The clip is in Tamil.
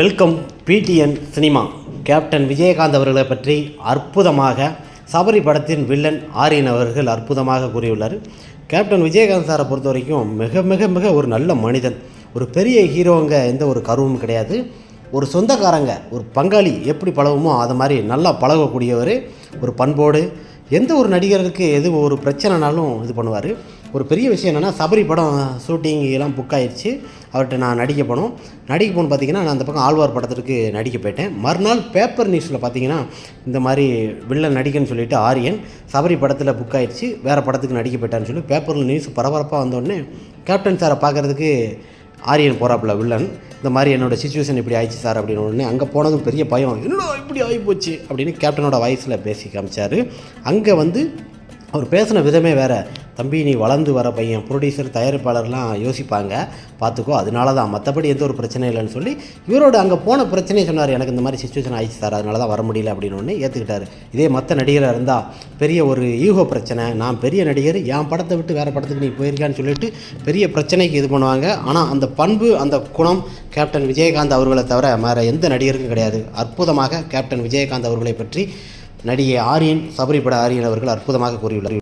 Welcome PTN cinema. Captain Vijayakanth அவர்களை பற்றி அற்புதமாக சபரி படத்தின் வில்லன் ஆரியன் அவர்கள் அற்புதமாக கூறியுள்ளார். கேப்டன் விஜயகாந்த் சாரை பொறுத்த வரைக்கும் மிக மிக மிக ஒரு நல்ல மனிதன். ஒரு பெரிய ஹீரோங்க எந்த ஒரு கருவும் கிடையாது. ஒரு சொந்தக்காரங்க, ஒரு பங்காளி எப்படி பழகுமோ அது மாதிரி நல்லா பழகக்கூடியவர். ஒரு பண்போடு எந்த ஒரு நடிகருக்கு எது ஒரு பிரச்சனைனாலும் இது பண்ணுவார். ஒரு பெரிய விஷயம் என்னென்னா, சபரி படம் ஷூட்டிங் எல்லாம் புக் ஆகிடுச்சு. அவர்கிட்ட நான் நடிக்க போனோம் பார்த்திங்கன்னா, நான் அந்த பக்கம் ஆழ்வார் படத்திற்கு நடிக்க போயிட்டேன். மறுநாள் பேப்பர் நியூஸில் பார்த்திங்கன்னா, இந்த மாதிரி வில்லன் நடிக்கன்னு சொல்லிவிட்டு ஆரியன் சபரி படத்தில் புக் ஆகிடுச்சு, வேறு படத்துக்கு நடிக்க போயிட்டான்னு சொல்லி பேப்பரில் நியூஸ் பரபரப்பாக வந்தோடனே கேப்டன் சாரை பார்க்குறதுக்கு ஆரியன் போகிறாப்புல வில்லன். இந்த மாதிரி என்னோடய சிச்சுவேஷன் இப்படி ஆயிடுச்சு சார் அப்படின்னு உடனே அங்கே போனதும் பெரிய பயம், என்னடா இப்படி ஆகிப்போச்சு அப்படின்னு கேப்டனோட வாய்ஸில் பேசி காமிச்சார். அங்கே வந்து அவர் பேசின விதமே வேறு. தம்பி, நீ வளர்ந்து வர பையன், ப்ரொடியூசர் தயாரிப்பாளர்லாம் யோசிப்பாங்க, பார்த்துக்கோ, அதனால தான், மற்றபடி எந்த ஒரு பிரச்சனை இல்லைன்னு சொல்லி இவரோட அங்கே போன பிரச்சனையை சொன்னார். எனக்கு இந்த மாதிரி சிச்சுவேஷன் ஆயிடுச்சு சார், அதனால தான் வர முடியல அப்படின்னு ஒன்று ஏற்றுக்கிட்டார். இதே மற்ற நடிகராக இருந்தால் பெரிய ஒரு ஈகோ பிரச்சனை, நான் பெரிய நடிகர், என் படத்தை விட்டு வேறு படத்துக்கு நீ போயிருக்கான்னு சொல்லிட்டு பெரிய பிரச்சனைக்கு இது பண்ணுவாங்க. ஆனால் அந்த பண்பு, அந்த குணம் கேப்டன் விஜயகாந்த் அவர்களை தவிர வேறு எந்த நடிகருக்கும் கிடையாது. அற்புதமாக கேப்டன் விஜயகாந்த் அவர்களை பற்றி நடிகை ஆரியன், சபரி பட ஆரியன் அவர்கள் அற்புதமாக கூறியுள்ளார்.